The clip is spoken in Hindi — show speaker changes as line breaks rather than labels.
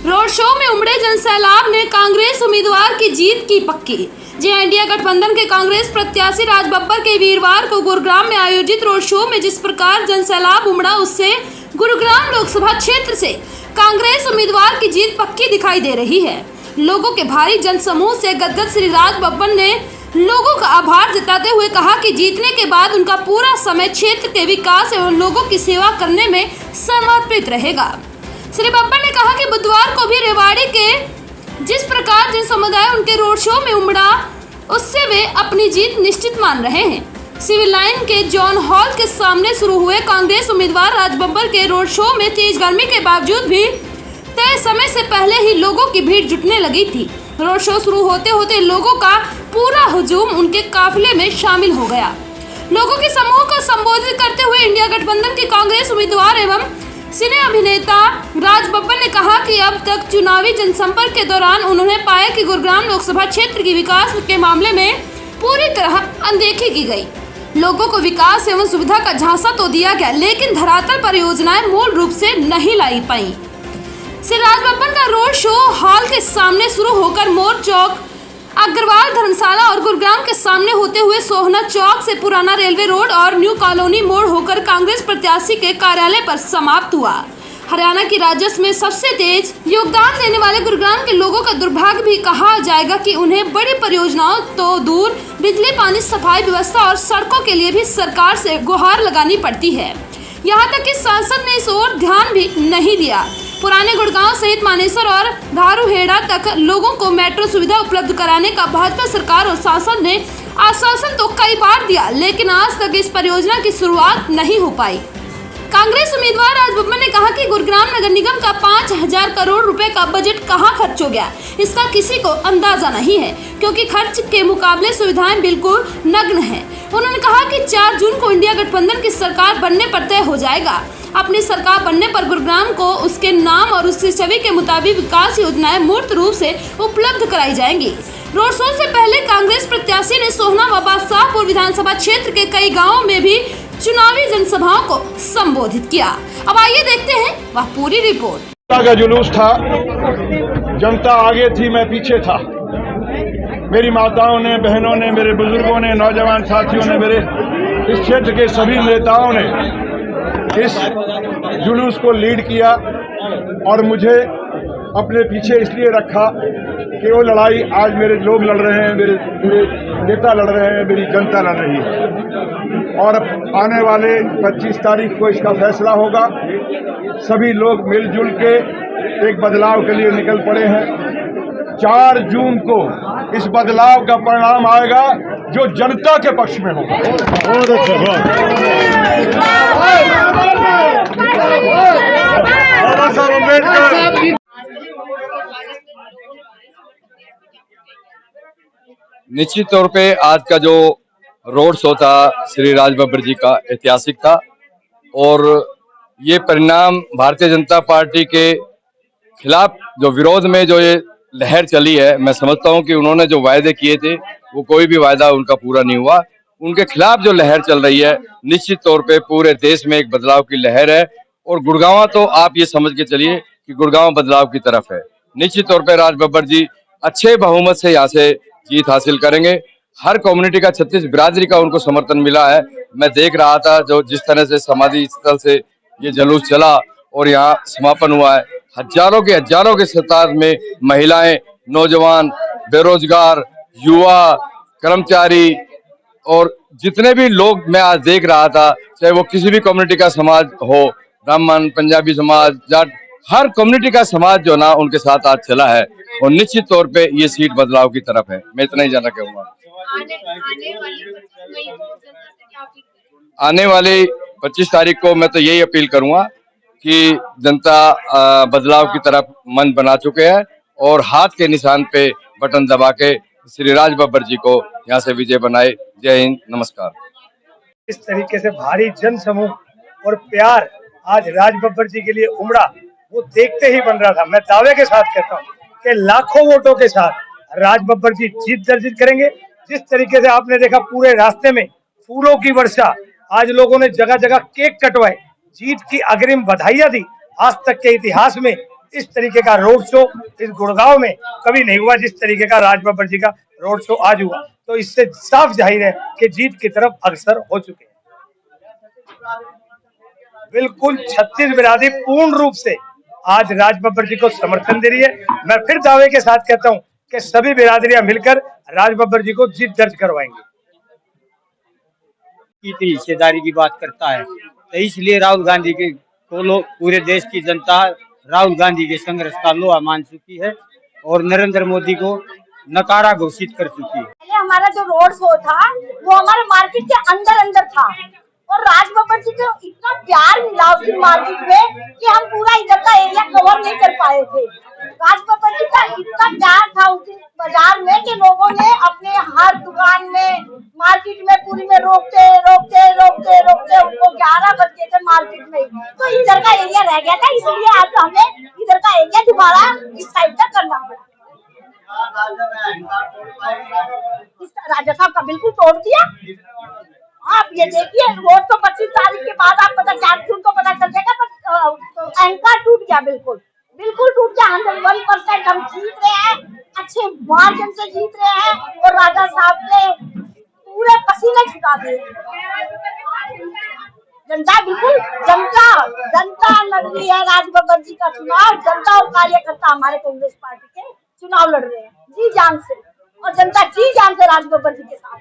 रोड शो में उमड़े जनसैलाब ने कांग्रेस उम्मीदवार की जीत की पक्की। जी इंडिया गठबंधन के कांग्रेस प्रत्याशी राज बब्बर के वीरवार को गुरुग्राम में आयोजित रोड शो में जिस प्रकार जनसैलाब उमड़ा, उससे गुरुग्राम लोकसभा क्षेत्र से कांग्रेस उम्मीदवार की जीत पक्की दिखाई दे रही है। लोगों के भारी जनसमूह से गदगद श्री राज बब्बर ने लोगों का आभार जताते हुए कहा कि जीतने के बाद उनका पूरा समय क्षेत्र के विकास एवं लोगों की सेवा करने में समर्पित रहेगा। श्री बब्बर ने कहा कि बुधवार को भी रेवाड़ी के जिस प्रकार जन समुदाय उनके रोड शो में उमड़ा, उससे वे अपनी जीत निश्चित मान रहे हैं। सिविल लाइन के जॉन हॉल के सामने शुरू हुए कांग्रेस उम्मीदवार राज बब्बर के रोड शो में तेज गर्मी के बावजूद भी तय समय से पहले ही लोगों की भीड़ जुटने लगी थी। रोड शो शुरू होते होते लोगों का पूरा हुजूम उनके काफिले में शामिल हो गया। लोगों के समूह को संबोधित करते हुए इंडिया गठबंधन के कांग्रेस उम्मीदवार एवं सिने अभिनेता राज बब्बर ने कहा कि अब तक चुनावी जनसंपर्क के दौरान उन्होंने पाया कि गुरुग्राम लोकसभा क्षेत्र की विकास के मामले में पूरी तरह अनदेखी की गई। लोगों को विकास एवं सुविधा का झांसा तो दिया गया, लेकिन धरातल परियोजनाएं मूल रूप से नहीं लाई पाई। श्री राज बब्बर का रोड शो हॉल के सामने शुरू होकर मोर चौक, अग्रवाल धर्मशाला और गुरुग्राम के सामने होते हुए सोहना चौक से पुराना रेलवे रोड और न्यू कॉलोनी मोड़ होकर कांग्रेस प्रत्याशी के कार्यालय पर समाप्त हुआ। हरियाणा की राजस्व में सबसे तेज योगदान देने वाले गुरुग्राम के लोगों का दुर्भाग्य भी कहा जाएगा कि उन्हें बड़ी परियोजनाओं तो दूर बिजली, पानी, सफाई व्यवस्था और सड़कों के लिए भी सरकार से गुहार लगानी पड़ती है। यहाँ तक कि सांसद ने इस ओर ध्यान भी नहीं दिया। पुराने गुड़गांव सहित मानेसर और धारूहेड़ा तक लोगों को मेट्रो सुविधा उपलब्ध कराने का भाजपा सरकार और सांसद ने आश्वासन तो कई बार दिया, लेकिन आज तक इस परियोजना की शुरुआत नहीं हो पाई। कांग्रेस उम्मीदवार राज बब्बर ने कहा कि गुरुग्राम नगर निगम का 5000 करोड़ रुपए का बजट कहां खर्च हो गया, इसका किसी को अंदाजा नहीं है, क्योंकि खर्च के मुकाबले सुविधाएं बिल्कुल नग्न हैं। उन्होंने कहा कि 4 जून को इंडिया गठबंधन की सरकार बनने पर तय हो जाएगा। अपनी सरकार बनने पर गुरुग्राम को उसके नाम और उसकी छवि के मुताबिक विकास योजनाएं मूर्त रूप से उपलब्ध कराई जाएंगी। रोड शो से पहले कांग्रेस प्रत्याशी ने सोहना व बादशाहपुर विधानसभा क्षेत्र के कई गाँवों में भी चुनावी जनसभाओं को संबोधित किया। अब आइए देखते हैं वह पूरी रिपोर्ट।
का जुलूस था, जनता आगे थी, मैं पीछे था। मेरी माताओं ने, बहनों ने, मेरे बुजुर्गों ने, नौजवान साथियों ने, मेरे इस क्षेत्र के सभी नेताओं ने इस जुलूस को लीड किया और मुझे अपने पीछे इसलिए रखा कि वो लड़ाई आज मेरे लोग लड़ रहे हैं, मेरे नेता लड़ रहे हैं, मेरी जनता लड़ रही है। और आने वाले 25 तारीख को इसका फैसला होगा। सभी लोग मिलजुल के एक बदलाव के लिए निकल पड़े हैं। 4 जून को इस बदलाव का परिणाम आएगा जो जनता के पक्ष में होगा। बाबा साहब अम्बेडकर।
निश्चित तौर पे आज का जो रोड शो था श्री राज बब्बर जी का ऐतिहासिक था और ये परिणाम भारतीय जनता पार्टी के खिलाफ जो विरोध में जो ये लहर चली है, मैं समझता हूं कि उन्होंने जो वायदे किए थे वो कोई भी वायदा उनका पूरा नहीं हुआ। उनके खिलाफ जो लहर चल रही है, निश्चित तौर पे पूरे देश में एक बदलाव की लहर है और गुड़गांव तो आप ये समझ के चलिए कि गुड़गांव बदलाव की तरफ है। निश्चित तौर पे राज बब्बर जी अच्छे बहुमत से यहाँ से जीत हासिल करेंगे। हर कम्युनिटी का, 36 बिरादरी का उनको समर्थन मिला है। मैं देख रहा था जो जिस तरह से समाधि स्थल से ये जुलूस चला और यहाँ समापन हुआ है, हजारों के तादाद में महिलाएं, नौजवान, बेरोजगार, युवा, कर्मचारी और जितने भी लोग मैं आज देख रहा था, चाहे वो किसी भी कम्युनिटी का समाज हो, ब्राह्मण, पंजाबी समाज, जाट, हर कम्युनिटी का समाज जो ना उनके साथ आज चला है और निश्चित तौर पे ये सीट बदलाव की तरफ है। मैं इतना ही जानना चाहूंगा। आने वाली 25 तारीख को मैं तो यही अपील करूंगा कि जनता बदलाव की तरफ मन बना चुके हैं और हाथ के निशान पे बटन दबा के श्री राज बब्बर जी को यहाँ से विजय बनाए। जय हिंद, नमस्कार।
इस तरीके से भारी जन समूह और प्यार आज राज बब्बर जी के लिए उमड़ा, वो देखते ही बन रहा था। मैं दावे के साथ कहता हूँ कि लाखों वोटों के साथ राज बब्बर जी जीत दर्ज करेंगे। जिस तरीके से आपने देखा पूरे रास्ते में फूलों की वर्षा, आज लोगों ने जगह जगह केक कटवाए, जीत की अग्रिम बधाइयां दी। आज तक के इतिहास में इस तरीके का रोड शो इस गुड़गांव में कभी नहीं हुआ जिस तरीके का राज बब्बर जी का रोड शो आज हुआ। तो इससे साफ जाहिर है कि जीत की तरफ अग्रसर हो चुके हैं। बिल्कुल छत्तीस बिरादरी पूर्ण रूप से आज राज बब्बर जी को समर्थन दे रही है। मैं फिर दावे के साथ कहता हूं कि सभी बिरादरियां मिलकर राज बब्बर जी को जीत दर्ज करवाएंगे।
की हिस्सेदारी की बात करता है, तो इसलिए राहुल गांधी के को लोग पूरे देश की जनता राहुल गांधी के संघर्ष का लोहा मान चुकी है और नरेंद्र मोदी को नकारा घोषित कर चुकी है।
पहले हमारा जो रोड शो था वो हमारे मार्केट के अंदर था और राज बब्बर जी को इतना प्यार मिला उसकी मार्केट में कि हम पूरा इधर का एरिया कवर नहीं कर पाए थे। राज बब्बर जी का इतना प्यार था उस बाजार में कि लोगों ने अपने हर दुकान में मार्केट में पूरी में रोकते उनको 11 बज गए थे मार्केट में, तो इधर का एरिया रह गया था, इसलिए आज हमें इधर का एरिया दोबारा इस साइड तक करना पड़ा। राजा साहब का बिल्कुल तोड़ दिया। आप ये देखिए रोड तो 25 तारीख के बाद आप पता 4 जून को पता चल जाएगा, पर एंकर टूट गया, बिल्कुल टूट गया। 101% हम जीत रहे हैं, अच्छे मार्जिन से जीत रहे हैं और राजा साहब ने पूरे पसीने छुटा दिए। जनता बिल्कुल जनता लड़ रही है राज बब्बर जी का चुनाव। जनता और कार्यकर्ता हमारे कांग्रेस पार्टी के चुनाव लड़ रहे हैं जी जान से, और जनता जी जान से राज बब्बर जी के साथ।